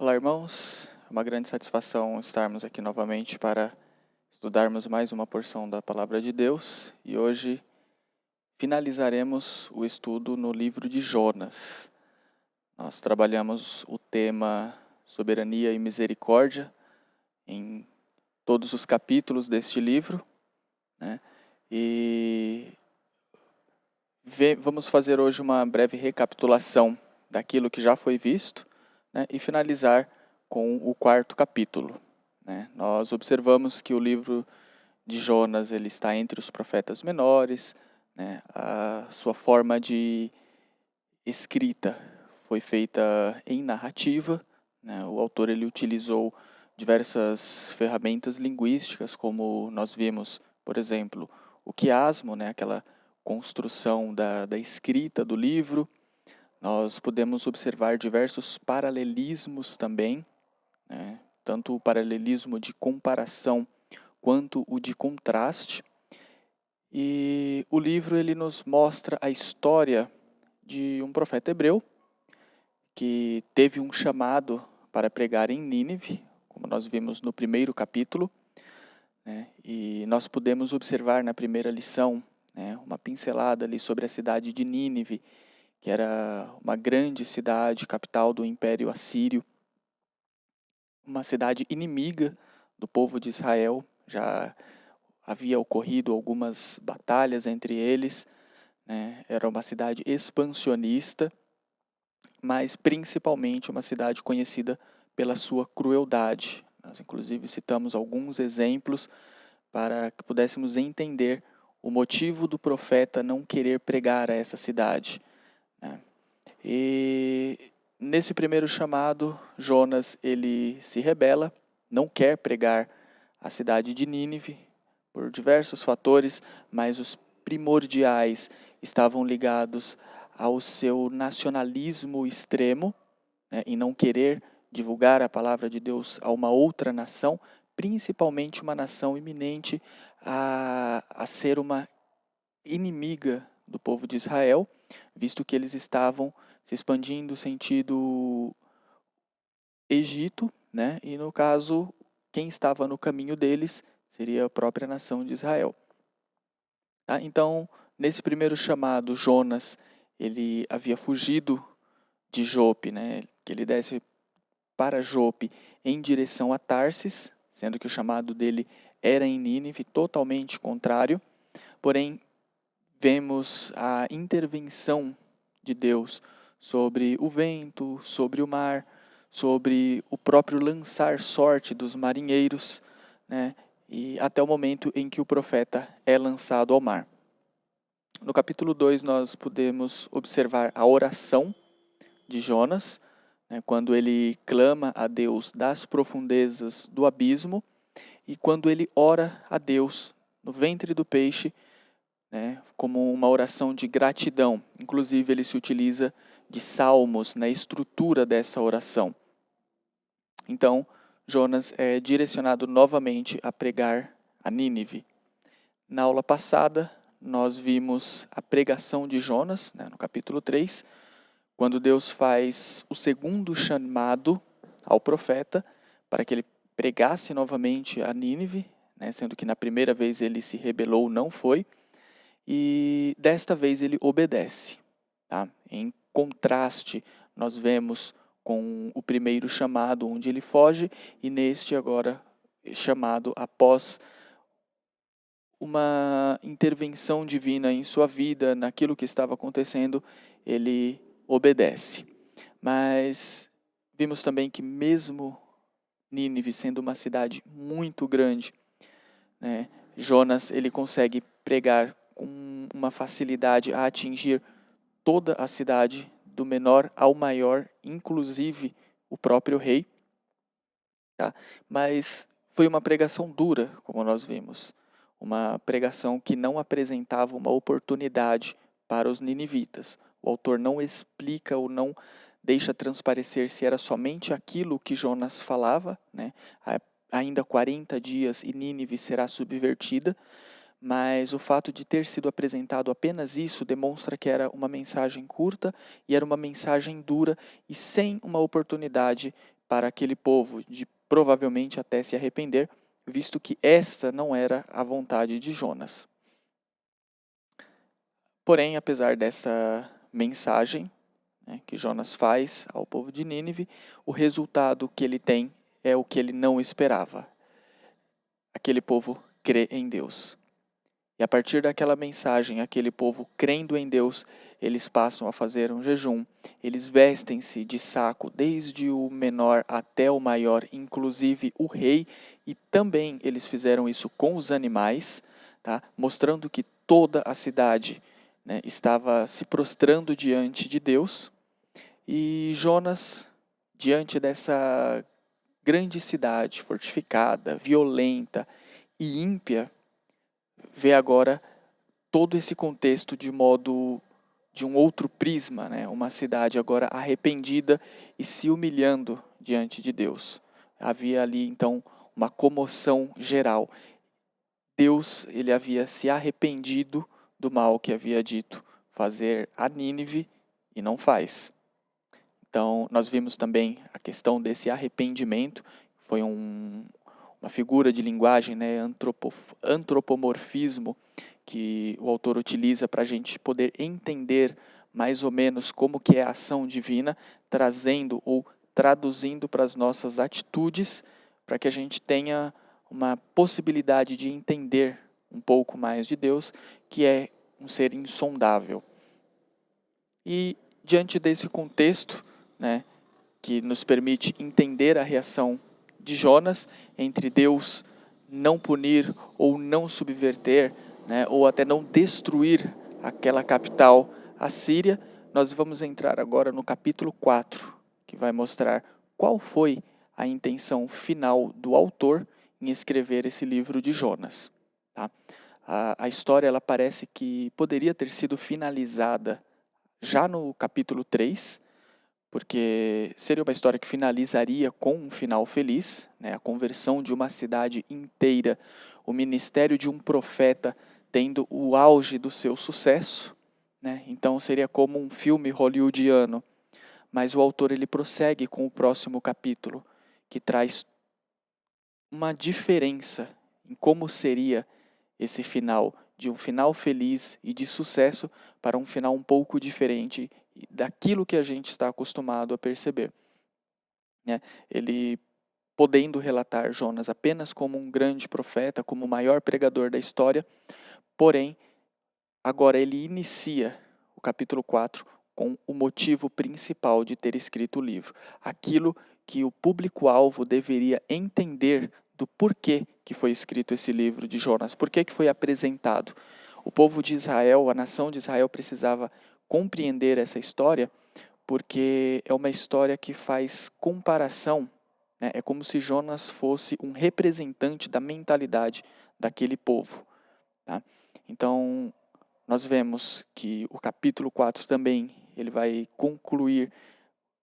Olá, irmãos. É uma grande satisfação estarmos aqui novamente para estudarmos mais uma porção da Palavra de Deus. E hoje finalizaremos o estudo no livro de Jonas. Nós trabalhamos o tema soberania e misericórdia em todos os capítulos deste livro, né? E vamos fazer hoje uma breve recapitulação daquilo que já foi visto, né? E finalizar com o quarto capítulo, né? Nós observamos que o livro de Jonas ele está entre os profetas menores, né? A sua forma de escrita foi feita em narrativa, né? O autor ele utilizou diversas ferramentas linguísticas, como nós vimos, por exemplo, o quiasmo, né? Aquela construção da escrita do livro. Nós podemos observar diversos paralelismos também, né? Tanto o paralelismo de comparação quanto o de contraste. E o livro ele nos mostra a história de um profeta hebreu que teve um chamado para pregar em Nínive, como nós vimos no primeiro capítulo, né? E nós podemos observar na primeira lição, né, uma pincelada ali sobre a cidade de Nínive, que era uma grande cidade, capital do Império Assírio, uma cidade inimiga do povo de Israel. Já havia ocorrido algumas batalhas entre eles, né? Era uma cidade expansionista, mas principalmente uma cidade conhecida pela sua crueldade. Nós inclusive citamos alguns exemplos para que pudéssemos entender o motivo do profeta não querer pregar a essa cidade, né? E nesse primeiro chamado, Jonas ele se rebela, não quer pregar a cidade de Nínive por diversos fatores, mas os primordiais estavam ligados ao seu nacionalismo extremo, né, em não querer divulgar a palavra de Deus a uma outra nação, principalmente uma nação iminente a ser uma inimiga do povo de Israel, visto que eles estavam se expandindo sentido Egito, né? E no caso, quem estava no caminho deles seria a própria nação de Israel. Tá? Então, nesse primeiro chamado, Jonas, ele havia fugido de Jope, né? Que ele desce para Jope em direção a Tarsis, sendo que o chamado dele era em Nínive, totalmente contrário. Porém, vemos a intervenção de Deus sobre o vento, sobre o mar, sobre o próprio lançar sorte dos marinheiros, né? E até o momento em que o profeta é lançado ao mar. No capítulo 2 nós podemos observar a oração de Jonas, né, quando ele clama a Deus das profundezas do abismo e quando ele ora a Deus no ventre do peixe, né, como uma oração de gratidão. Inclusive ele se utiliza de salmos na estrutura dessa oração. Então, Jonas é direcionado novamente a pregar a Nínive. Na aula passada, nós vimos a pregação de Jonas, né, no capítulo 3, quando Deus faz o segundo chamado ao profeta para que ele pregasse novamente a Nínive, né, sendo que na primeira vez ele se rebelou, não foi, e desta vez ele obedece. Tá? Em contraste, nós vemos com o primeiro chamado, onde ele foge, e neste agora chamado após uma intervenção divina em sua vida, naquilo que estava acontecendo, ele obedece. Mas vimos também que mesmo Nínive sendo uma cidade muito grande, né, Jonas ele consegue pregar com uma facilidade a atingir toda a cidade, do menor ao maior, inclusive o próprio rei. Tá? Mas foi uma pregação dura, como nós vimos. Uma pregação que não apresentava uma oportunidade para os ninivitas. O autor não explica ou não deixa transparecer se era somente aquilo que Jonas falava, né? Ainda 40 dias e Nínive será subvertida, mas o fato de ter sido apresentado apenas isso demonstra que era uma mensagem curta e era uma mensagem dura e sem uma oportunidade para aquele povo de provavelmente até se arrepender, visto que esta não era a vontade de Jonas. Porém, apesar dessa mensagem, né, que Jonas faz ao povo de Nínive, o resultado que ele tem é o que ele não esperava. Aquele povo crê em Deus. E a partir daquela mensagem, aquele povo crendo em Deus, eles passam a fazer um jejum. Eles vestem-se de saco, desde o menor até o maior, inclusive o rei. E também eles fizeram isso com os animais, tá? Mostrando que toda a cidade, né, estava se prostrando diante de Deus. E Jonas, diante dessa grande cidade fortificada, violenta e ímpia, vê agora todo esse contexto de um outro prisma, né? Uma cidade agora arrependida e se humilhando diante de Deus. Havia ali então uma comoção geral. Deus, ele havia se arrependido do mal que havia dito fazer a Nínive e não faz. Então, nós vimos também a questão desse arrependimento, foi uma figura de linguagem, né, antropomorfismo, que o autor utiliza para a gente poder entender mais ou menos como que é a ação divina, trazendo ou traduzindo para as nossas atitudes, para que a gente tenha uma possibilidade de entender um pouco mais de Deus, que é um ser insondável. E diante desse contexto, né, que nos permite entender a reação de Jonas entre Deus não punir ou não subverter, né, ou até não destruir aquela capital assíria, nós vamos entrar agora no capítulo 4, que vai mostrar qual foi a intenção final do autor em escrever esse livro de Jonas. Tá? A história ela parece que poderia ter sido finalizada já no capítulo 3, porque seria uma história que finalizaria com um final feliz, né? A conversão de uma cidade inteira, o ministério de um profeta tendo o auge do seu sucesso, né? Então seria como um filme hollywoodiano, mas o autor ele prossegue com o próximo capítulo, que traz uma diferença em como seria esse final, de um final feliz e de sucesso para um final um pouco diferente daquilo que a gente está acostumado a perceber. Né? Ele podendo relatar Jonas apenas como um grande profeta, como o maior pregador da história, porém, agora ele inicia o capítulo 4 com o motivo principal de ter escrito o livro. Aquilo que o público-alvo deveria entender do porquê que foi escrito esse livro de Jonas, por que foi apresentado. O povo de Israel, a nação de Israel precisava compreender essa história, porque é uma história que faz comparação, né? É como se Jonas fosse um representante da mentalidade daquele povo. Tá? Então, nós vemos que o capítulo 4 também ele vai concluir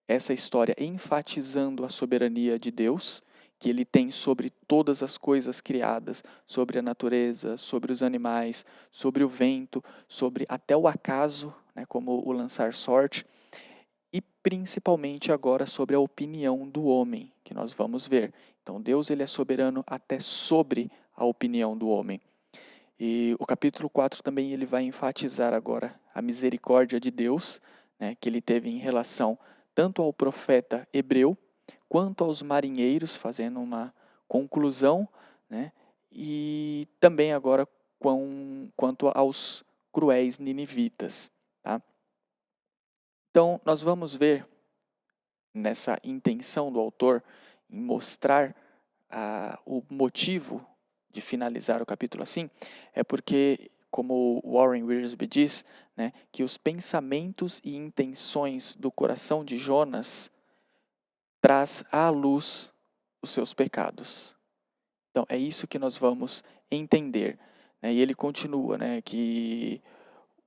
essa história enfatizando a soberania de Deus, que ele tem sobre todas as coisas criadas, sobre a natureza, sobre os animais, sobre o vento, sobre até o acaso, né, como o lançar sorte, e principalmente agora sobre a opinião do homem, que nós vamos ver. Então Deus ele é soberano até sobre a opinião do homem. E o capítulo 4 também ele vai enfatizar agora a misericórdia de Deus, né, que ele teve em relação tanto ao profeta hebreu, quanto aos marinheiros, fazendo uma conclusão, né, e também agora quanto aos cruéis ninivitas. Tá? Então, nós vamos ver nessa intenção do autor em mostrar o motivo de finalizar o capítulo assim, é porque, como Warren Wiersbe diz, né, que os pensamentos e intenções do coração de Jonas traz à luz os seus pecados. Então, é isso que nós vamos entender. Né? E ele continua, né, que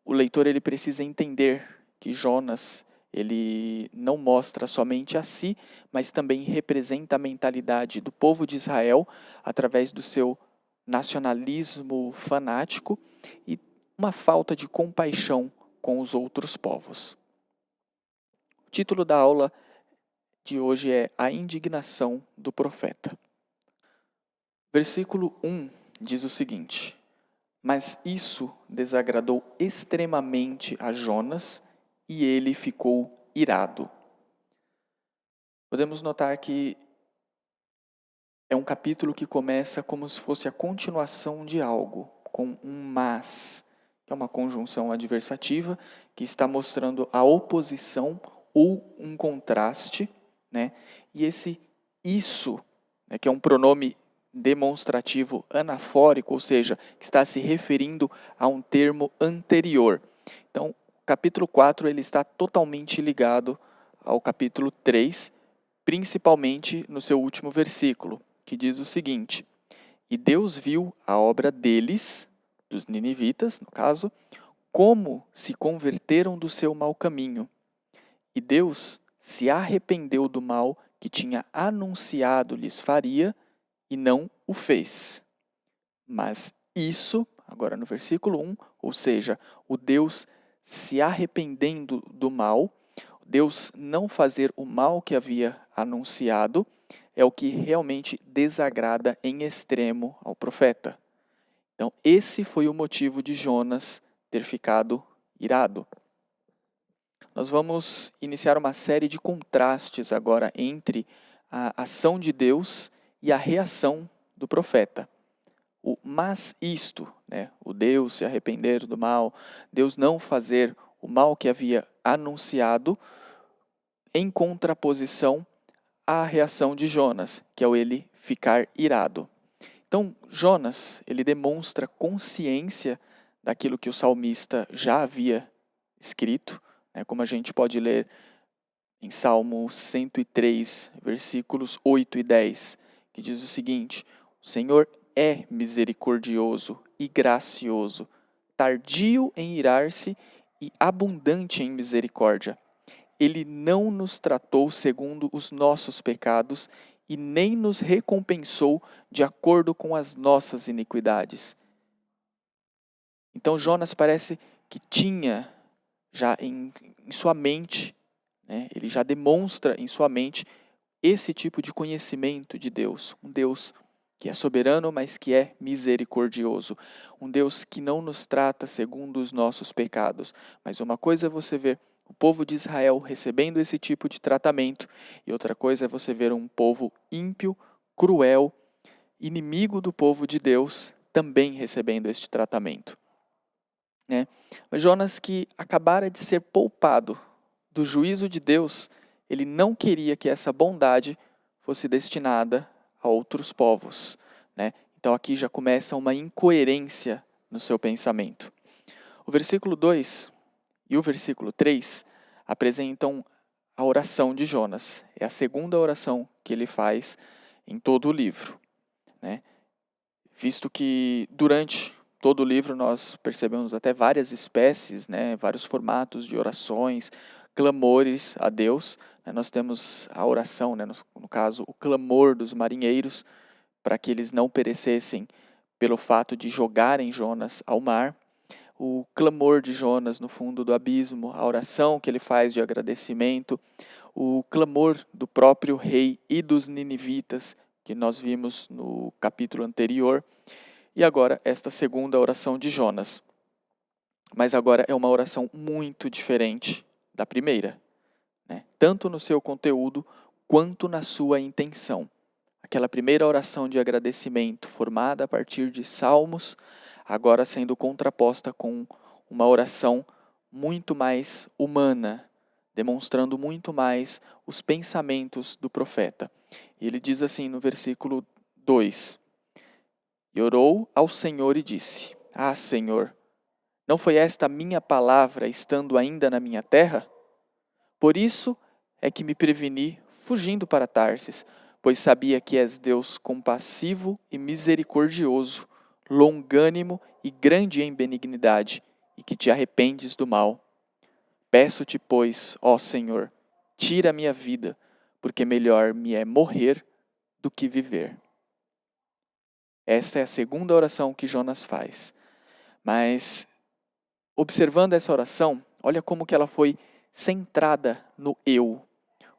o leitor ele precisa entender que Jonas ele não mostra somente a si, mas também representa a mentalidade do povo de Israel através do seu nacionalismo fanático e uma falta de compaixão com os outros povos. O título da aula de hoje é a indignação do profeta. Versículo 1 diz o seguinte: Mas isso desagradou extremamente a Jonas, e ele ficou irado. Podemos notar que é um capítulo que começa como se fosse a continuação de algo, com um mas, que é uma conjunção adversativa, que está mostrando a oposição ou um contraste, né? E esse isso, né, que é um pronome demonstrativo anafórico, ou seja, que está se referindo a um termo anterior. Então, o capítulo 4 ele está totalmente ligado ao capítulo 3, principalmente no seu último versículo, que diz o seguinte: E Deus viu a obra deles, dos ninivitas, no caso, como se converteram do seu mau caminho. E Deus se arrependeu do mal que tinha anunciado lhes faria e não o fez. Mas isso, agora no versículo 1, ou seja, o Deus se arrependendo do mal, Deus não fazer o mal que havia anunciado, é o que realmente desagrada em extremo ao profeta. Então, esse foi o motivo de Jonas ter ficado irado. Nós vamos iniciar uma série de contrastes agora entre a ação de Deus e a reação do profeta. Mas isto, né, o Deus se arrepender do mal, Deus não fazer o mal que havia anunciado, em contraposição à reação de Jonas, que é o ele ficar irado. Então, Jonas, ele demonstra consciência daquilo que o salmista já havia escrito, né, como a gente pode ler em Salmo 103, versículos 8 e 10, que diz o seguinte: O Senhor é misericordioso e gracioso, tardio em irar-se e abundante em misericórdia. Ele não nos tratou segundo os nossos pecados e nem nos recompensou de acordo com as nossas iniquidades. Então Jonas parece que tinha já em sua mente, né, ele já demonstra em sua mente esse tipo de conhecimento de Deus. Um Deus que é soberano, mas que é misericordioso. Um Deus que não nos trata segundo os nossos pecados. Mas uma coisa é você ver o povo de Israel recebendo esse tipo de tratamento, e outra coisa é você ver um povo ímpio, cruel, inimigo do povo de Deus, também recebendo este tratamento. Né? Mas Jonas, que acabara de ser poupado do juízo de Deus, ele não queria que essa bondade fosse destinada a outros povos. Né? Então aqui já começa uma incoerência no seu pensamento. O versículo 2 e o versículo 3 apresentam a oração de Jonas. É a segunda oração que ele faz em todo o livro. Né? Visto que durante todo o livro nós percebemos até várias espécies, né, vários formatos de orações, clamores a Deus. Né, nós temos a oração, né, no caso, o clamor dos marinheiros, para que eles não perecessem pelo fato de jogarem Jonas ao mar. O clamor de Jonas no fundo do abismo, a oração que ele faz de agradecimento, o clamor do próprio rei e dos ninivitas, que nós vimos no capítulo anterior, e agora esta segunda oração de Jonas. Mas agora é uma oração muito diferente da primeira, né? Tanto no seu conteúdo quanto na sua intenção. Aquela primeira oração de agradecimento, formada a partir de salmos, agora sendo contraposta com uma oração muito mais humana, demonstrando muito mais os pensamentos do profeta. E ele diz assim no versículo 2: E orou ao Senhor e disse: Ah, Senhor, não foi esta a minha palavra estando ainda na minha terra? Por isso é que me preveni fugindo para Tarsis, pois sabia que és Deus compassivo e misericordioso, longânimo e grande em benignidade, e que te arrependes do mal. Peço-te, pois, ó Senhor, tira a minha vida, porque melhor me é morrer do que viver. Esta é a segunda oração que Jonas faz. Mas, observando essa oração, olha como que ela foi centrada no eu.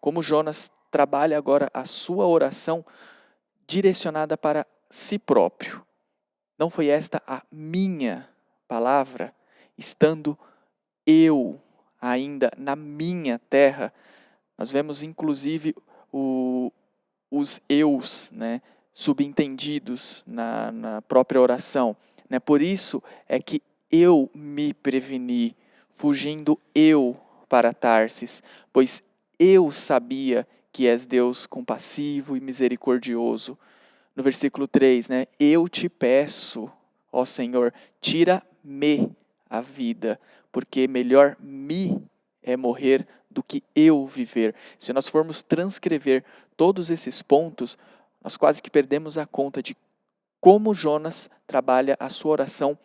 Como Jonas trabalha agora a sua oração direcionada para si próprio. Não foi esta a minha palavra, estando eu ainda na minha terra. Nós vemos inclusive os eus, né, subentendidos na própria oração. Né? Por isso é que eu me preveni, fugindo eu para Tarsis, pois eu sabia que és Deus compassivo e misericordioso. No versículo 3, né? Eu te peço, ó Senhor, tira-me a vida, porque melhor me é morrer do que eu viver. Se nós formos transcrever todos esses pontos, nós quase que perdemos a conta de como Jonas trabalha a sua oração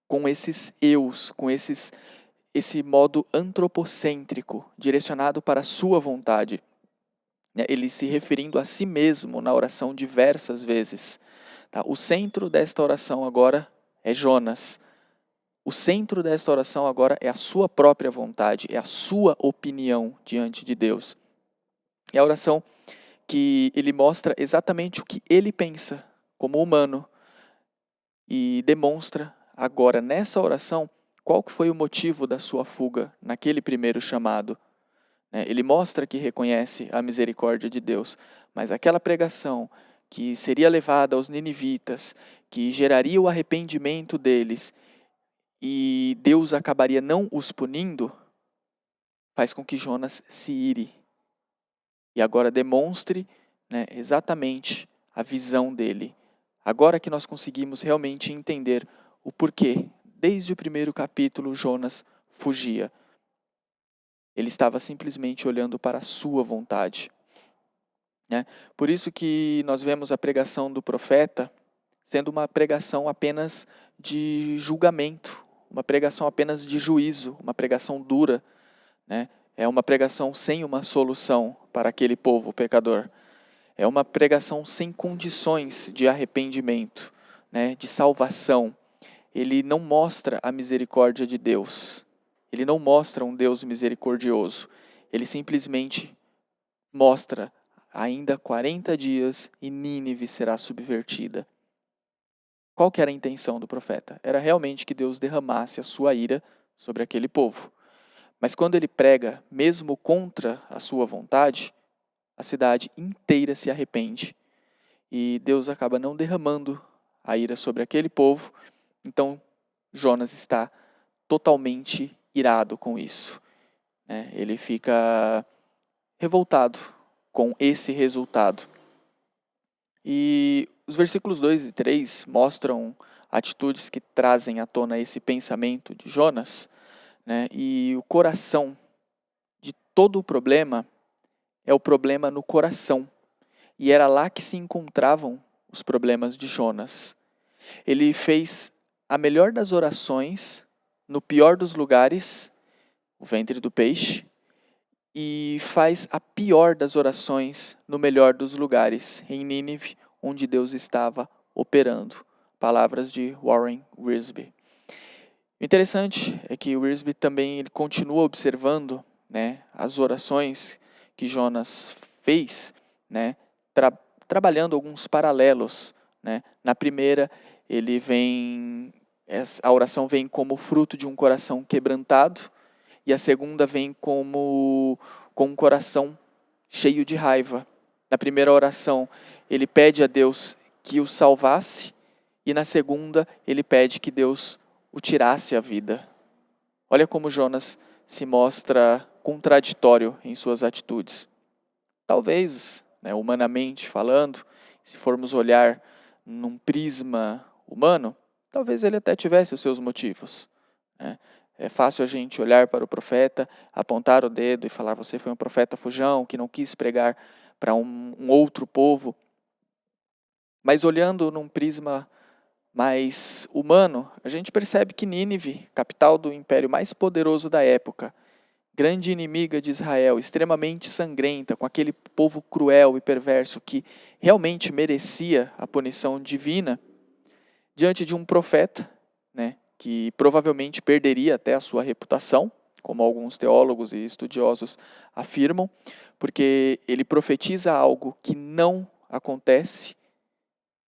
com esses eus, com esse modo antropocêntrico, direcionado para a sua vontade. Ele se referindo a si mesmo na oração diversas vezes. Tá? O centro desta oração agora é Jonas. O centro desta oração agora é a sua própria vontade, é a sua opinião diante de Deus. É a oração que ele mostra exatamente o que ele pensa como humano e demonstra agora nessa oração qual que foi o motivo da sua fuga naquele primeiro chamado. Ele mostra que reconhece a misericórdia de Deus, mas aquela pregação que seria levada aos ninivitas, que geraria o arrependimento deles, e Deus acabaria não os punindo, faz com que Jonas se ire. E agora demonstre, né, exatamente a visão dele. Agora que nós conseguimos realmente entender o porquê, desde o primeiro capítulo, Jonas fugia. Ele estava simplesmente olhando para a sua vontade. Né? Por isso que nós vemos a pregação do profeta sendo uma pregação apenas de julgamento, uma pregação apenas de juízo, uma pregação dura. Né? É uma pregação sem uma solução para aquele povo pecador. É uma pregação sem condições de arrependimento, né? De salvação. Ele não mostra a misericórdia de Deus. Ele não mostra um Deus misericordioso. Ele simplesmente mostra ainda 40 dias e Nínive será subvertida. Qual que era a intenção do profeta? Era realmente que Deus derramasse a sua ira sobre aquele povo. Mas quando ele prega, mesmo contra a sua vontade, a cidade inteira se arrepende. E Deus acaba não derramando a ira sobre aquele povo. Então, Jonas está totalmente irado com isso. Ele fica revoltado com esse resultado. E os versículos 2 e 3 mostram atitudes que trazem à tona esse pensamento de Jonas. E o coração de todo o problema é o problema no coração. E era lá que se encontravam os problemas de Jonas. Ele fez a melhor das orações no pior dos lugares, o ventre do peixe, e faz a pior das orações no melhor dos lugares, em Nínive, onde Deus estava operando. Palavras de Warren Wiersbe. O interessante é que Wiersbe também ele continua observando, as orações que Jonas fez, trabalhando alguns paralelos. Na primeira, a oração vem como fruto de um coração quebrantado, e a segunda vem com um coração cheio de raiva. Na primeira oração, ele pede a Deus que o salvasse, e na segunda, ele pede que Deus o tirasse a vida. Olha como Jonas se mostra contraditório em suas atitudes. Talvez, humanamente falando, se formos olhar num prisma humano, talvez ele até tivesse os seus motivos. É fácil a gente olhar para o profeta, apontar o dedo e falar: você foi um profeta fujão, que não quis pregar para um outro povo. Mas olhando num prisma mais humano, a gente percebe que Nínive, capital do império mais poderoso da época, grande inimiga de Israel, extremamente sangrenta, com aquele povo cruel e perverso que realmente merecia a punição divina, diante de um profeta, que provavelmente perderia até a sua reputação, como alguns teólogos e estudiosos afirmam, porque ele profetiza algo que não acontece.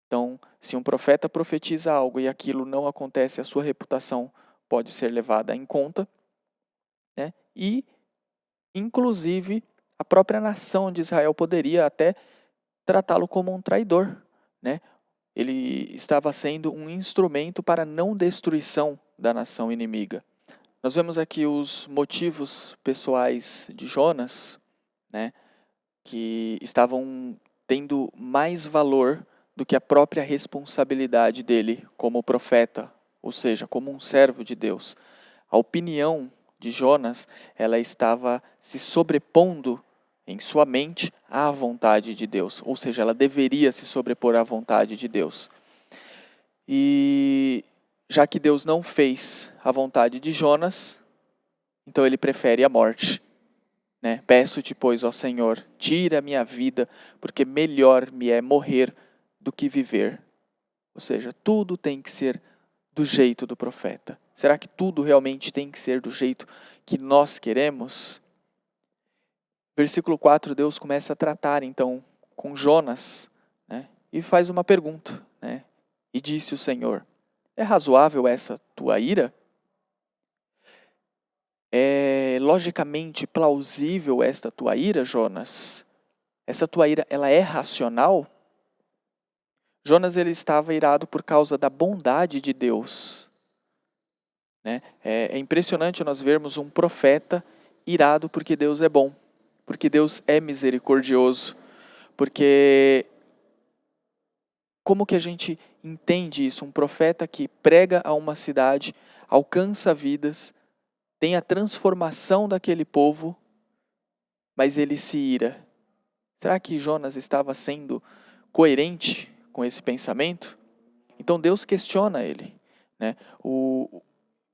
Então, se um profeta profetiza algo e aquilo não acontece, a sua reputação pode ser levada em conta, né? E, inclusive, a própria nação de Israel poderia até tratá-lo como um traidor, né? Ele estava sendo um instrumento para a não destruição da nação inimiga. Nós vemos aqui os motivos pessoais de Jonas, né, que estavam tendo mais valor do que a própria responsabilidade dele como profeta, ou seja, como um servo de Deus. A opinião de Jonas, ela estava se sobrepondo em sua mente à vontade de Deus, ou seja, ela deveria se sobrepor à vontade de Deus. E já que Deus não fez a vontade de Jonas, então ele prefere a morte. Né? Peço-te, pois, ó Senhor, tira a minha vida, porque melhor me é morrer do que viver. Ou seja, tudo tem que ser do jeito do profeta. Será que tudo realmente tem que ser do jeito que nós queremos? Versículo 4, Deus começa a tratar então com Jonas, né? E faz uma pergunta, né? E disse o Senhor: é razoável essa tua ira? É logicamente plausível esta tua ira, Jonas? Essa tua ira, ela é racional? Jonas, ele estava irado por causa da bondade de Deus. Né? É impressionante nós vermos um profeta irado porque Deus é bom, porque Deus é misericordioso, porque como que a gente entende isso? Um profeta que prega a uma cidade, alcança vidas, tem a transformação daquele povo, mas ele se ira. Será que Jonas estava sendo coerente com esse pensamento? Então Deus questiona ele. Né? O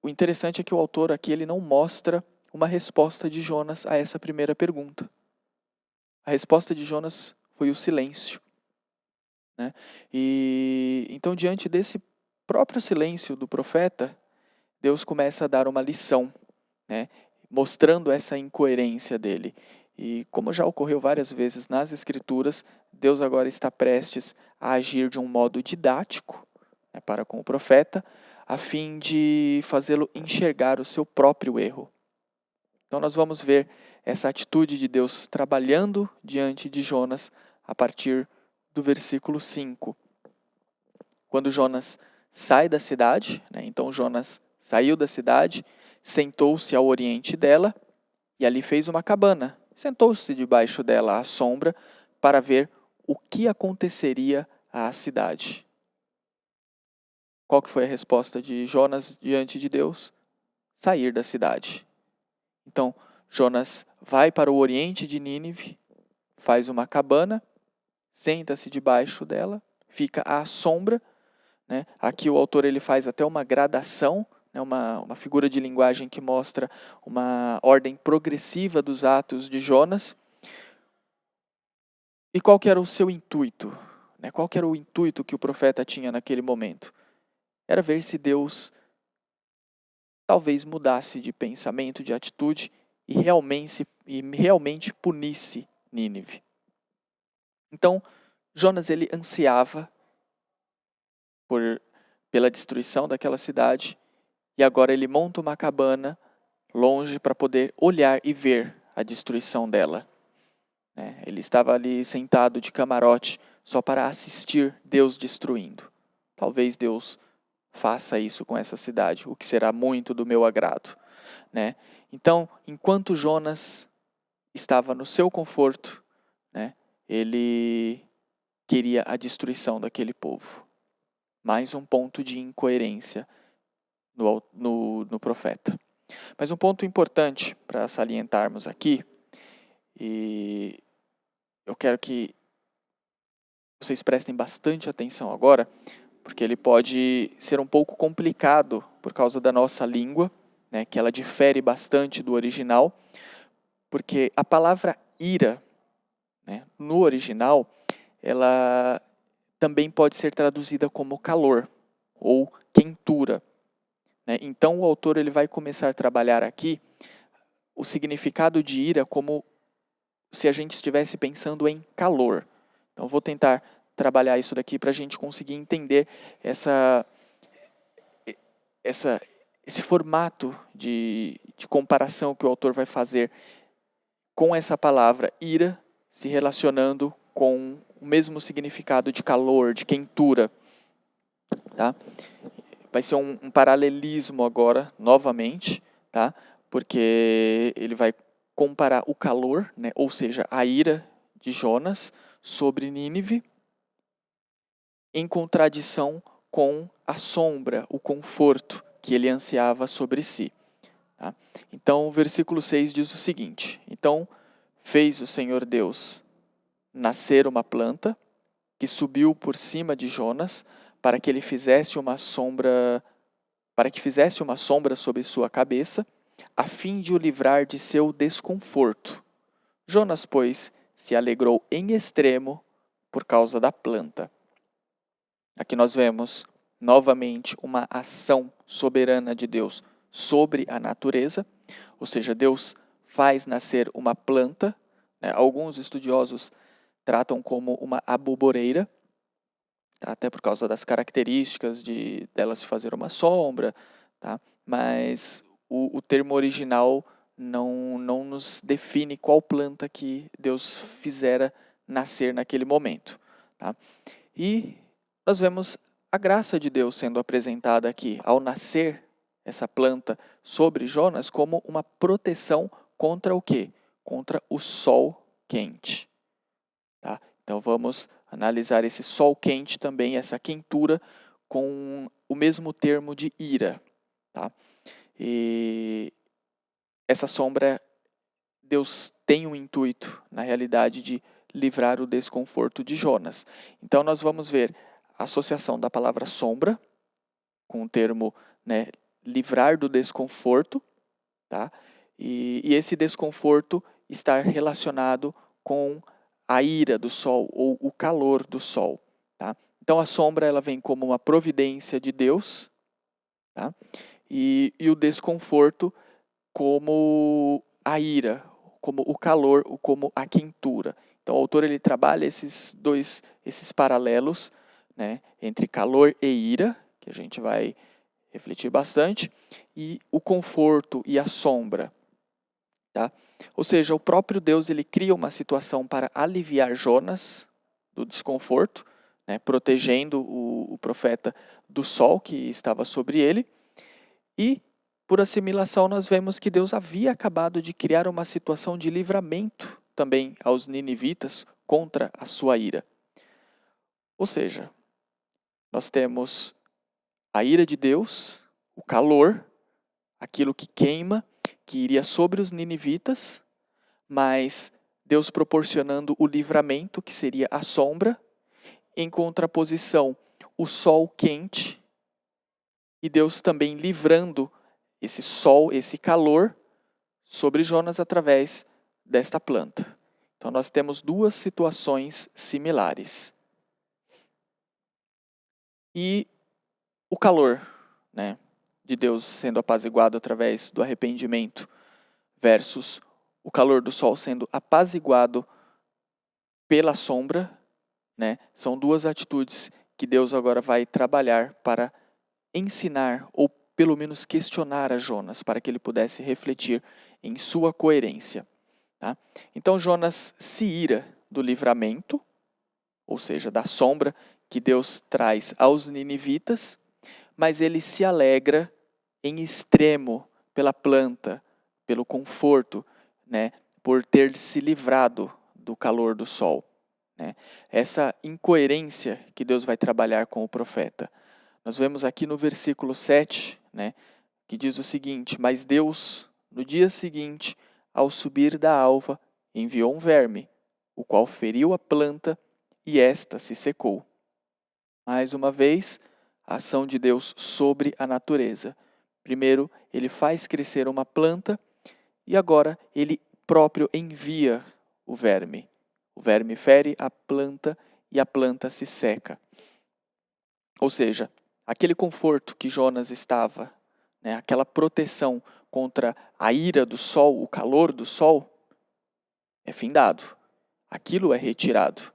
interessante é que o autor aqui ele não mostra uma resposta de Jonas a essa primeira pergunta. A resposta de Jonas foi o silêncio. Né? E então, diante desse próprio silêncio do profeta, Deus começa a dar uma lição, né? Mostrando essa incoerência dele. E como já ocorreu várias vezes nas Escrituras, Deus agora está prestes a agir de um modo didático, né, para com o profeta, a fim de fazê-lo enxergar o seu próprio erro. Então nós vamos ver essa atitude de Deus trabalhando diante de Jonas a partir do versículo 5. Quando Jonas sai da cidade, né, então Jonas saiu da cidade, sentou-se ao oriente dela e ali fez uma cabana. Sentou-se debaixo dela à sombra para ver o que aconteceria à cidade. Qual que foi a resposta de Jonas diante de Deus? Sair da cidade. Então, Jonas vai para o oriente de Nínive, faz uma cabana, senta-se debaixo dela, fica à sombra. Né? Aqui o autor ele faz até uma gradação, né? uma figura de linguagem que mostra uma ordem progressiva dos atos de Jonas. E qual que era o seu intuito? Né? Qual que era o intuito que o profeta tinha naquele momento? Era ver se Deus talvez mudasse de pensamento, de atitude e realmente punisse Nínive. Então, Jonas ele ansiava pela destruição daquela cidade e agora ele monta uma cabana longe para poder olhar e ver a destruição dela. Ele estava ali sentado de camarote só para assistir Deus destruindo. Talvez Deus faça isso com essa cidade, o que será muito do meu agrado. Né? Então, enquanto Jonas estava no seu conforto, né, ele queria a destruição daquele povo. Mais um ponto de incoerência no profeta. Mas um ponto importante para salientarmos aqui, e eu quero que vocês prestem bastante atenção agora, porque ele pode ser um pouco complicado por causa da nossa língua, né, que ela difere bastante do original, porque a palavra ira, né, no original, ela também pode ser traduzida como calor ou quentura. Né? Então o autor ele vai começar a trabalhar aqui o significado de ira como se a gente estivesse pensando em calor. Então, vou tentar trabalhar isso daqui para a gente conseguir entender esse formato de comparação que o autor vai fazer com essa palavra ira, se relacionando com o mesmo significado de calor, de quentura. Tá? Vai ser um paralelismo agora, novamente, tá? Porque ele vai comparar o calor, né? Ou seja, a ira de Jonas sobre Nínive, em contradição com a sombra, o conforto que ele ansiava sobre si. Tá? Então, o versículo 6 diz o seguinte: Então fez o Senhor Deus nascer uma planta que subiu por cima de Jonas para que fizesse uma sombra sobre sua cabeça, a fim de o livrar de seu desconforto. Jonas, pois, se alegrou em extremo por causa da planta. Aqui nós vemos novamente uma ação soberana de Deus sobre a natureza, ou seja, Deus faz nascer uma planta, né? Alguns estudiosos tratam como uma aboboreira, tá? Até por causa das características dela se fazer uma sombra, tá? Mas o termo original não nos define qual planta que Deus fizera nascer naquele momento. Tá? E nós vemos a graça de Deus sendo apresentada aqui, ao nascer essa planta sobre Jonas, como uma proteção contra o quê? Contra o sol quente. Tá? Então vamos analisar esse sol quente também, essa quentura, com o mesmo termo de ira. Tá? E essa sombra, Deus tem um intuito, na realidade, de livrar o desconforto de Jonas. Então nós vamos ver a associação da palavra sombra, com o termo, né, livrar do desconforto, tá? E esse desconforto estar relacionado com a ira do sol ou o calor do sol. Tá? Então a sombra ela vem como uma providência de Deus, tá? E o desconforto como a ira, como o calor, como a quentura. Então o autor ele trabalha esses paralelos, né, entre calor e ira, que a gente vai refletir bastante, e o conforto e a sombra. Tá? Ou seja, o próprio Deus ele cria uma situação para aliviar Jonas do desconforto, né, protegendo o profeta do sol que estava sobre ele. E, por assimilação, nós vemos que Deus havia acabado de criar uma situação de livramento também aos ninivitas contra a sua ira. Ou seja, nós temos a ira de Deus, o calor, aquilo que queima, que iria sobre os ninivitas, mas Deus proporcionando o livramento, que seria a sombra, em contraposição, o sol quente, e Deus também livrando esse sol, esse calor, sobre Jonas através desta planta. Então nós temos duas situações similares. E o calor, né, de Deus sendo apaziguado através do arrependimento, versus o calor do sol sendo apaziguado pela sombra, né, são duas atitudes que Deus agora vai trabalhar para ensinar ou pelo menos questionar a Jonas, para que ele pudesse refletir em sua coerência. Tá? Então Jonas se ira do livramento, ou seja, da sombra que Deus traz aos ninivitas, mas ele se alegra em extremo pela planta, pelo conforto, né, por ter se livrado do calor do sol. Né? Essa incoerência que Deus vai trabalhar com o profeta. Nós vemos aqui no versículo 7, né, que diz o seguinte: Mas Deus, no dia seguinte, ao subir da alva, enviou um verme, o qual feriu a planta e esta se secou. Mais uma vez, a ação de Deus sobre a natureza. Primeiro, ele faz crescer uma planta e agora ele próprio envia o verme. O verme fere a planta e a planta se seca. Ou seja, aquele conforto que Jonas estava, né, aquela proteção contra a ira do sol, o calor do sol, é findado. Aquilo é retirado.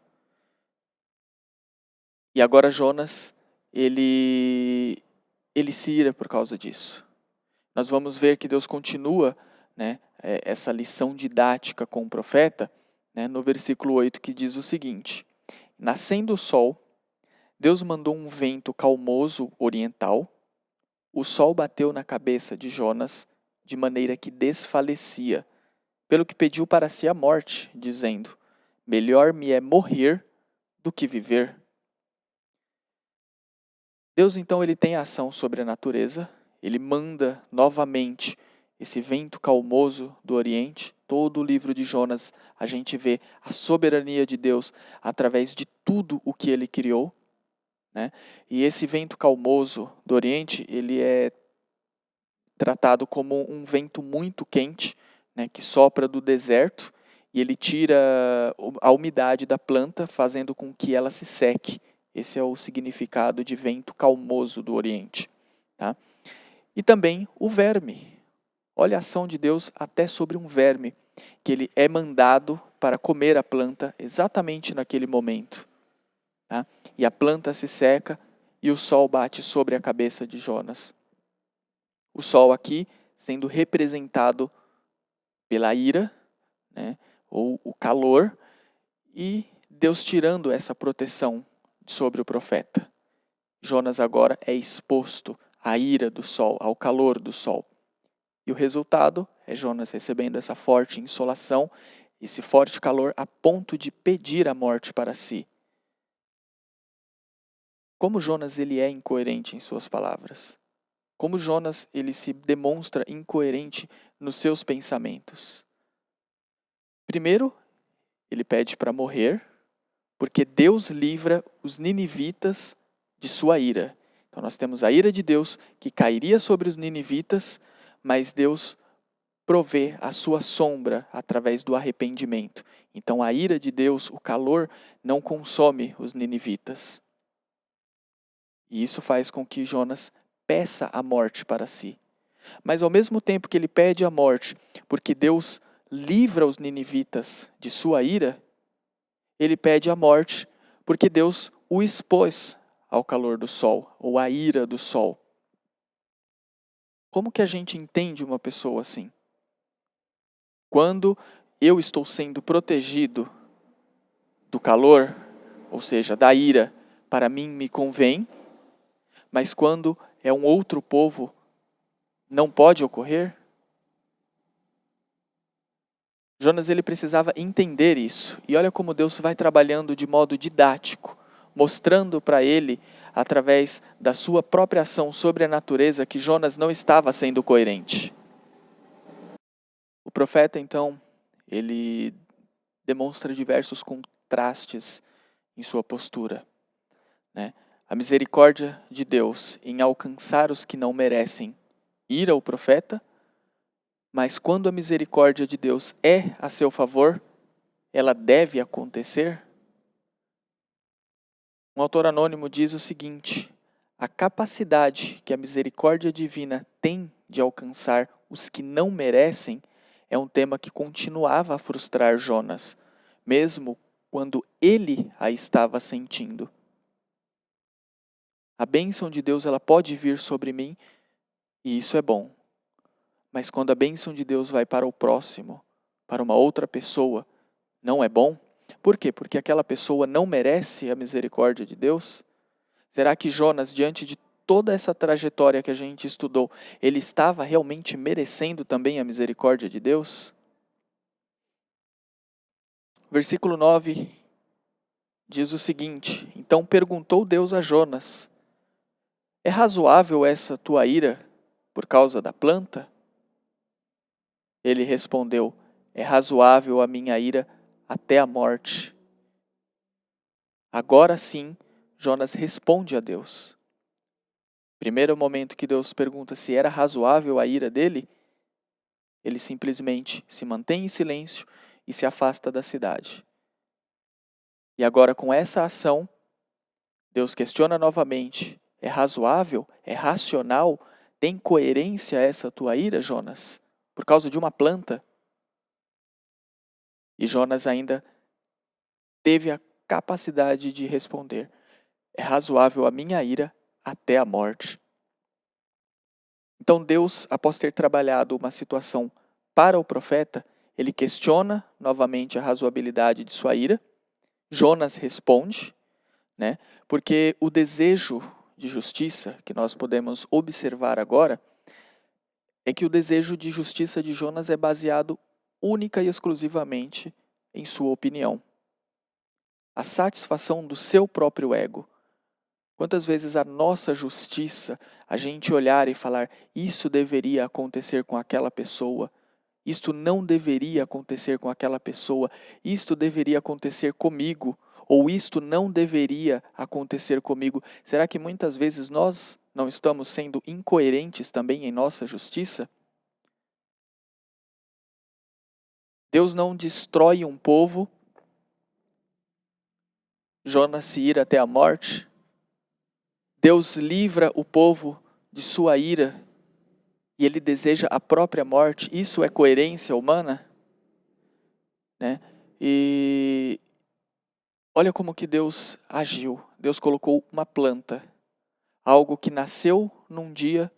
E agora Jonas, ele se ira por causa disso. Nós vamos ver que Deus continua, né, essa lição didática com o profeta, né, no versículo 8, que diz o seguinte: nascendo o sol, Deus mandou um vento calmoso oriental, o sol bateu na cabeça de Jonas de maneira que desfalecia, pelo que pediu para si a morte, dizendo: melhor me é morrer do que viver. Deus então ele tem ação sobre a natureza, ele manda novamente esse vento calmoso do Oriente. Todo o livro de Jonas a gente vê a soberania de Deus através de tudo o que ele criou, né? E esse vento calmoso do Oriente, ele é tratado como um vento muito quente, né, que sopra do deserto e ele tira a umidade da planta, fazendo com que ela se seque. Esse é o significado de vento calmoso do Oriente. Tá? E também o verme. Olha a ação de Deus até sobre um verme, que ele é mandado para comer a planta exatamente naquele momento. Tá? E a planta se seca e o sol bate sobre a cabeça de Jonas. O sol aqui sendo representado pela ira, né, ou o calor, e Deus tirando essa proteção sobre o profeta. Jonas agora é exposto à ira do sol, ao calor do sol. E o resultado é Jonas recebendo essa forte insolação, esse forte calor a ponto de pedir a morte para si. Como Jonas ele é incoerente em suas palavras. Como Jonas ele se demonstra incoerente nos seus pensamentos. Primeiro, ele pede para morrer, porque Deus livra os ninivitas de sua ira. Então nós temos a ira de Deus que cairia sobre os ninivitas, mas Deus provê a sua sombra através do arrependimento. Então a ira de Deus, o calor, não consome os ninivitas. E isso faz com que Jonas peça a morte para si. Mas ao mesmo tempo que ele pede a morte, porque Deus livra os ninivitas de sua ira, ele pede a morte porque Deus o expôs ao calor do sol, ou à ira do sol. Como que a gente entende uma pessoa assim? Quando eu estou sendo protegido do calor, ou seja, da ira, para mim me convém, mas quando é um outro povo, não pode ocorrer? Jonas ele precisava entender isso. E olha como Deus vai trabalhando de modo didático, mostrando para ele, através da sua própria ação sobre a natureza, que Jonas não estava sendo coerente. O profeta, então, ele demonstra diversos contrastes em sua postura, né? A misericórdia de Deus em alcançar os que não merecem ir ao profeta, mas quando a misericórdia de Deus é a seu favor, ela deve acontecer? Um autor anônimo diz o seguinte: a capacidade que a misericórdia divina tem de alcançar os que não merecem é um tema que continuava a frustrar Jonas, mesmo quando ele a estava sentindo. A bênção de Deus ela pode vir sobre mim e isso é bom. Mas quando a bênção de Deus vai para o próximo, para uma outra pessoa, não é bom? Por quê? Porque aquela pessoa não merece a misericórdia de Deus? Será que Jonas, diante de toda essa trajetória que a gente estudou, ele estava realmente merecendo também a misericórdia de Deus? Versículo 9 diz o seguinte: então perguntou Deus a Jonas: é razoável essa tua ira por causa da planta? Ele respondeu: é razoável a minha ira até a morte. Agora sim, Jonas responde a Deus. Primeiro momento que Deus pergunta se era razoável a ira dele, ele simplesmente se mantém em silêncio e se afasta da cidade. E agora, com essa ação, Deus questiona novamente: é razoável? É racional Tem coerência essa tua ira, Jonas? Por causa de uma planta? E Jonas ainda teve a capacidade de responder: é razoável a minha ira até a morte. Então Deus, após ter trabalhado uma situação para o profeta, ele questiona novamente a razoabilidade de sua ira. Jonas responde, né? Porque o desejo de justiça que nós podemos observar agora é que o desejo de justiça de Jonas é baseado única e exclusivamente em sua opinião. A satisfação do seu próprio ego. Quantas vezes a nossa justiça, a gente olhar e falar, isso deveria acontecer com aquela pessoa, isto não deveria acontecer com aquela pessoa, isto deveria acontecer comigo, ou isto não deveria acontecer comigo. Será que muitas vezes nós não estamos sendo incoerentes também em nossa justiça? Deus não destrói um povo, Jonas se ira até a morte. Deus livra o povo de sua ira e ele deseja a própria morte. Isso é coerência humana? Né? E olha como que Deus agiu. Deus colocou uma planta, algo que nasceu num dia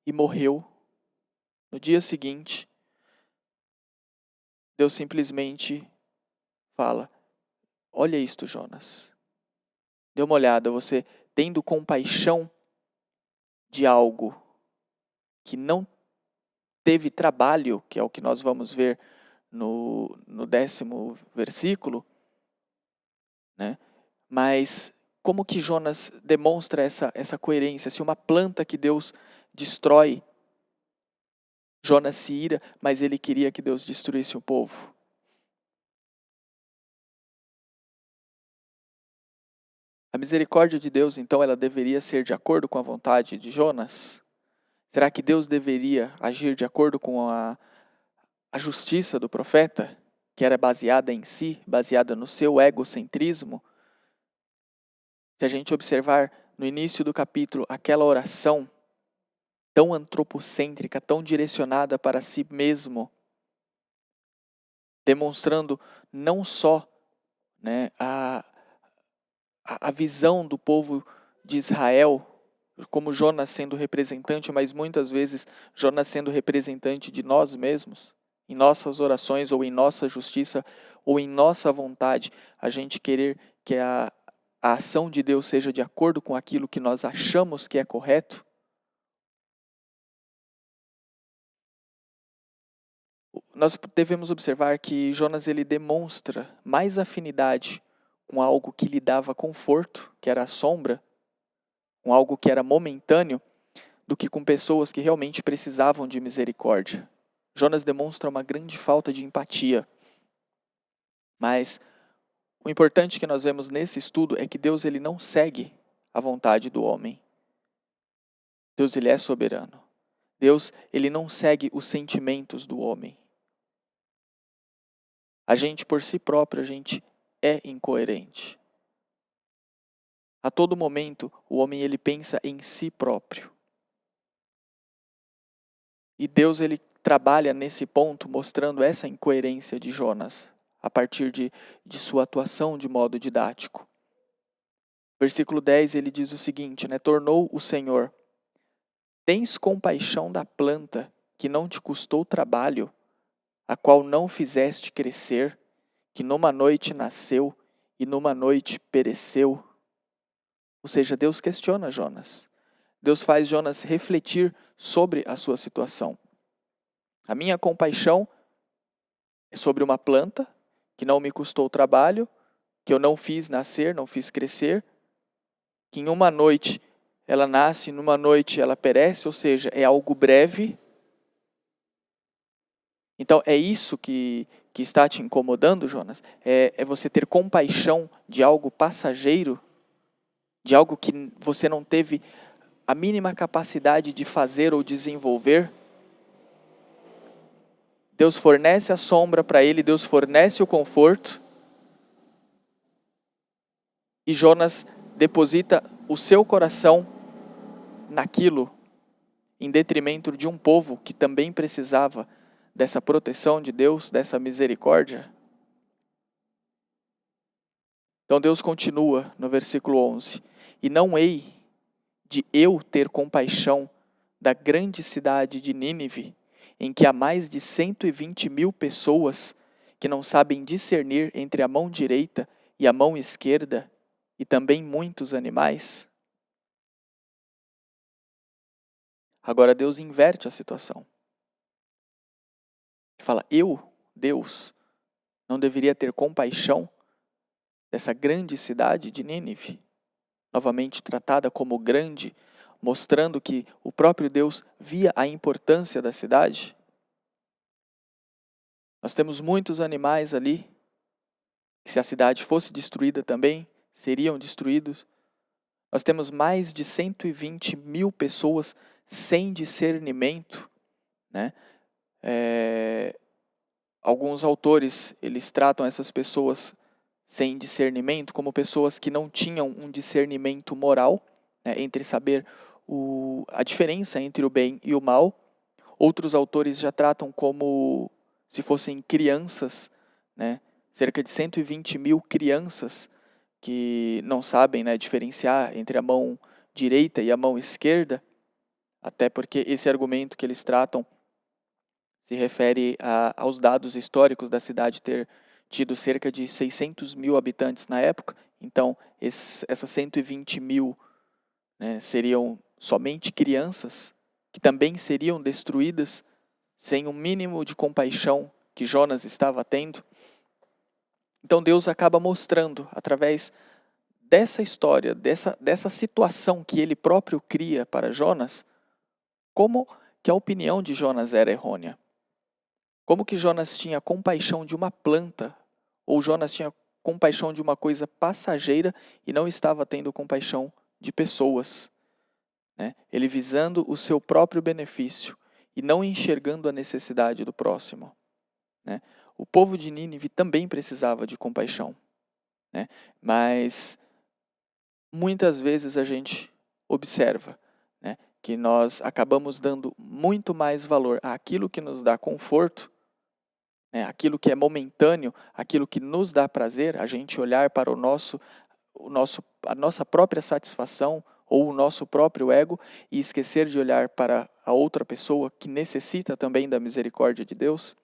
e morreu no dia seguinte. Deus simplesmente fala, olha isto, Jonas. Dê uma olhada, você tendo compaixão de algo que não teve trabalho, que é o que nós vamos ver no 10º versículo, né? Mas como que Jonas demonstra essa coerência? Se uma planta que Deus destrói, Jonas se ira, mas ele queria que Deus destruísse o povo. A misericórdia de Deus, então, ela deveria ser de acordo com a vontade de Jonas? Será que Deus deveria agir de acordo com a justiça do profeta, que era baseada em si, baseada no seu egocentrismo? Se a gente observar no início do capítulo aquela oração tão antropocêntrica, tão direcionada para si mesmo, demonstrando não só, né, a visão do povo de Israel, como Jonas sendo representante, mas muitas vezes Jonas sendo representante de nós mesmos, em nossas orações ou em nossa justiça ou em nossa vontade, a gente querer que a ação de Deus seja de acordo com aquilo que nós achamos que é correto. Nós devemos observar que Jonas ele demonstra mais afinidade com algo que lhe dava conforto, que era a sombra, com algo que era momentâneo, do que com pessoas que realmente precisavam de misericórdia. Jonas demonstra uma grande falta de empatia. Mas o importante que nós vemos nesse estudo é que Deus ele não segue a vontade do homem. Deus ele é soberano. Deus ele não segue os sentimentos do homem. A gente por si próprio, a gente é incoerente. A todo momento, o homem ele pensa em si próprio. E Deus ele trabalha nesse ponto, mostrando essa incoerência de Jonas, a partir de sua atuação de modo didático. Versículo 10, ele diz o seguinte, né? Tornou o Senhor, tens compaixão da planta que não te custou trabalho, a qual não fizeste crescer, que numa noite nasceu e numa noite pereceu. Ou seja, Deus questiona Jonas. Deus faz Jonas refletir sobre a sua situação. A minha compaixão é sobre uma planta que não me custou trabalho, que eu não fiz nascer, não fiz crescer, que em uma noite ela nasce, numa noite ela perece, ou seja, é algo breve. Então é isso que está te incomodando, Jonas? É você ter compaixão de algo passageiro, de algo que você não teve a mínima capacidade de fazer ou desenvolver? Deus fornece a sombra para ele, Deus fornece o conforto. E Jonas deposita o seu coração naquilo em detrimento de um povo que também precisava dessa proteção de Deus, dessa misericórdia? Então Deus continua no versículo 11: E não hei de eu ter compaixão da grande cidade de Nínive, em que há mais de 120.000 pessoas que não sabem discernir entre a mão direita e a mão esquerda, e também muitos animais? Agora Deus inverte a situação. Ele fala: eu, Deus, não deveria ter compaixão dessa grande cidade de Nínive, novamente tratada como grande, mostrando que o próprio Deus via a importância da cidade? Nós temos muitos animais ali, que se a cidade fosse destruída também, seriam destruídos. Nós temos mais de 120.000 pessoas sem discernimento, né? Alguns autores, eles tratam essas pessoas sem discernimento como pessoas que não tinham um discernimento moral, né, entre saber a diferença entre o bem e o mal. Outros autores já tratam como se fossem crianças, né, cerca de 120.000 crianças que não sabem, né, diferenciar entre a mão direita e a mão esquerda, até porque esse argumento que eles tratam se refere aos dados históricos da cidade ter tido cerca de 600.000 habitantes na época. Então, essas 120.000, né, seriam somente crianças que também seriam destruídas sem um mínimo de compaixão que Jonas estava tendo. Então Deus acaba mostrando, através dessa história, dessa situação que ele próprio cria para Jonas, como que a opinião de Jonas era errônea. Como que Jonas tinha compaixão de uma planta, ou Jonas tinha compaixão de uma coisa passageira e não estava tendo compaixão de pessoas, né? Ele visando o seu próprio benefício e não enxergando a necessidade do próximo, né? O povo de Nínive também precisava de compaixão, né? Mas muitas vezes a gente observa, né, que nós acabamos dando muito mais valor àquilo que nos dá conforto, né, aquilo que é momentâneo, aquilo que nos dá prazer, a gente olhar para a nossa própria satisfação ou o nosso próprio ego e esquecer de olhar para a outra pessoa que necessita também da misericórdia de Deus.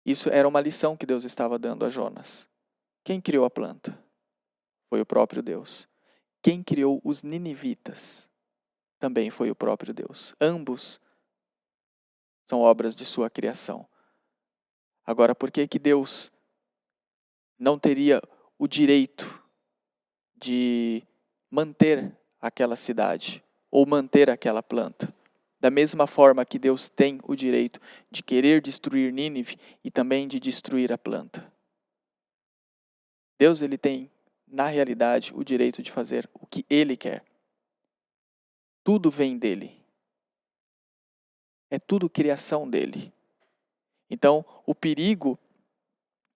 Isso era uma lição que Deus estava dando a Jonas. Quem criou a planta? Foi o próprio Deus. Quem criou os ninivitas? Também foi o próprio Deus. Ambos são obras de sua criação. Agora, por que que Deus não teria o direito de manter aquela cidade ou manter aquela planta? Da mesma forma que Deus tem o direito de querer destruir Nínive e também de destruir a planta. Deus, ele tem, na realidade, o direito de fazer o que ele quer. Tudo vem dele. É tudo criação dele. Então, o perigo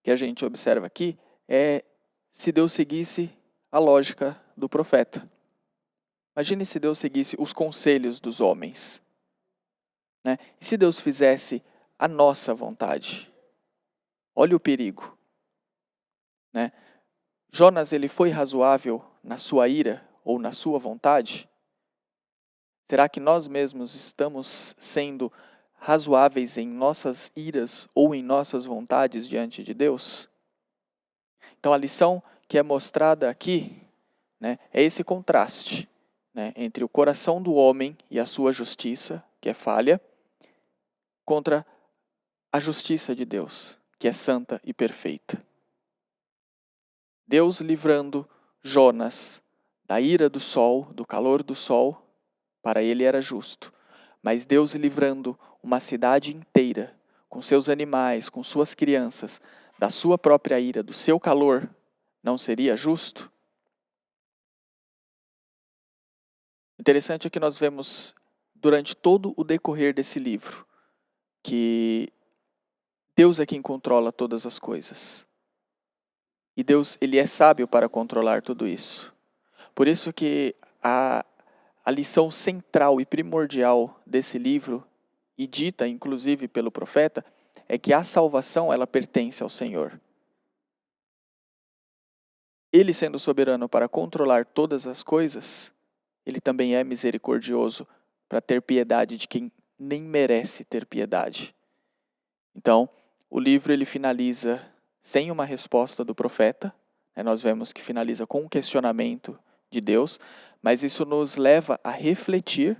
que a gente observa aqui é se Deus seguisse a lógica do profeta. Imagine se Deus seguisse os conselhos dos homens, né? E se Deus fizesse a nossa vontade? Olha o perigo, né? Jonas, ele foi razoável na sua ira ou na sua vontade? Será que nós mesmos estamos sendo razoáveis em nossas iras ou em nossas vontades diante de Deus? Então a lição que é mostrada aqui, né, é esse contraste, né, entre o coração do homem e a sua justiça, que é falha, contra a justiça de Deus, que é santa e perfeita. Deus livrando Jonas da ira do sol, do calor do sol, para ele era justo. Mas Deus livrando uma cidade inteira, com seus animais, com suas crianças, da sua própria ira, do seu calor, não seria justo? Interessante é que nós vemos, durante todo o decorrer desse livro, que Deus é quem controla todas as coisas. E Deus, ele é sábio para controlar tudo isso. Por isso que a a lição central e primordial desse livro, e dita inclusive pelo profeta, é que a salvação ela pertence ao Senhor. Ele sendo soberano para controlar todas as coisas, ele também é misericordioso para ter piedade de quem nem merece ter piedade. Então, o livro ele finaliza sem uma resposta do profeta, nós vemos que finaliza com um questionamento de Deus, mas isso nos leva a refletir,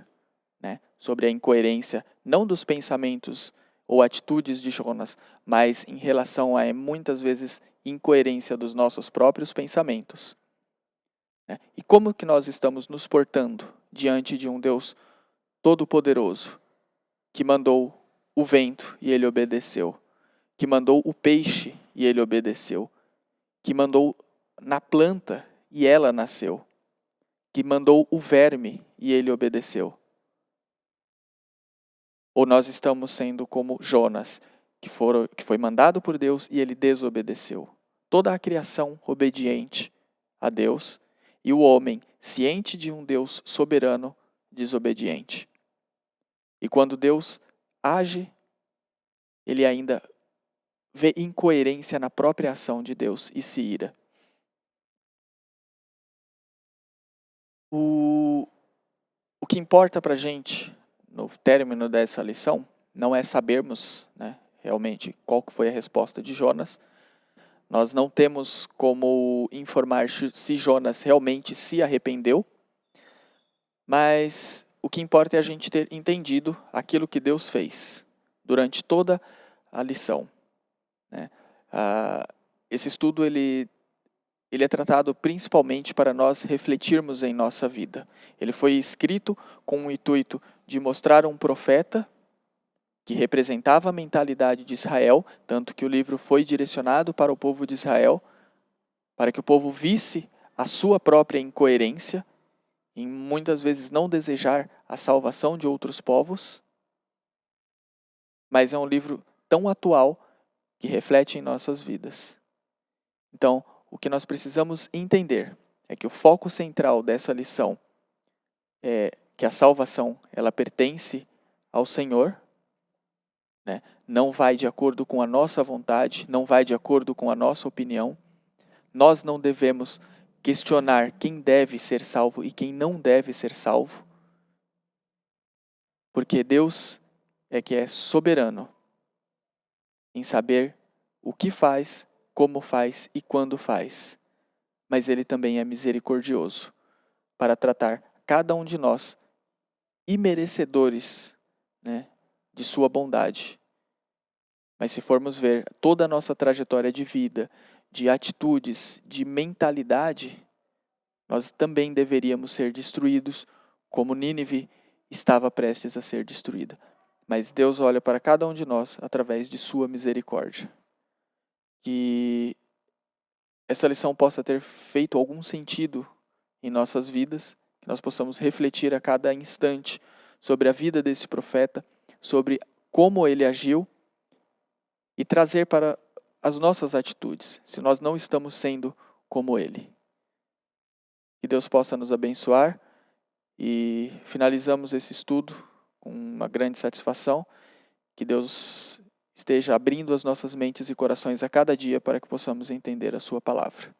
sobre a incoerência não dos pensamentos ou atitudes de Jonas, mas em relação a muitas vezes incoerência dos nossos próprios pensamentos. E como que nós estamos nos portando diante de um Deus todo-poderoso, que mandou o vento e ele obedeceu, que mandou o peixe e ele obedeceu, que mandou na planta e ela nasceu, que mandou o verme e ele obedeceu? Ou nós estamos sendo como Jonas, que foi mandado por Deus e ele desobedeceu? Toda a criação obediente a Deus e o homem ciente de um Deus soberano desobediente. E quando Deus age, ele ainda vê incoerência na própria ação de Deus e se ira. O que importa para a gente, no término dessa lição, não é sabermos, realmente qual que foi a resposta de Jonas. Nós não temos como informar se Jonas realmente se arrependeu, mas o que importa é a gente ter entendido aquilo que Deus fez durante toda a lição. Esse estudo ele é tratado principalmente para nós refletirmos em nossa vida. Ele foi escrito com o intuito de mostrar um profeta que representava a mentalidade de Israel, tanto que o livro foi direcionado para o povo de Israel, para que o povo visse a sua própria incoerência, em muitas vezes não desejar a salvação de outros povos, mas é um livro tão atual que reflete em nossas vidas. Então, o que nós precisamos entender é que o foco central dessa lição é que a salvação ela pertence ao Senhor, não vai de acordo com a nossa vontade, não vai de acordo com a nossa opinião. Nós não devemos questionar quem deve ser salvo e quem não deve ser salvo, porque Deus é que é soberano em saber o que faz, como faz e quando faz. Mas Ele também é misericordioso para tratar cada um de nós imerecedores, de sua bondade. Mas se formos ver toda a nossa trajetória de vida, de atitudes, de mentalidade, nós também deveríamos ser destruídos, como Nínive estava prestes a ser destruída. Mas Deus olha para cada um de nós através de sua misericórdia. Que essa lição possa ter feito algum sentido em nossas vidas, que nós possamos refletir a cada instante sobre a vida desse profeta, sobre como ele agiu e trazer para as nossas atitudes, se nós não estamos sendo como ele. Que Deus possa nos abençoar e finalizamos esse estudo com uma grande satisfação. Que Deus esteja abrindo as nossas mentes e corações a cada dia para que possamos entender a sua palavra.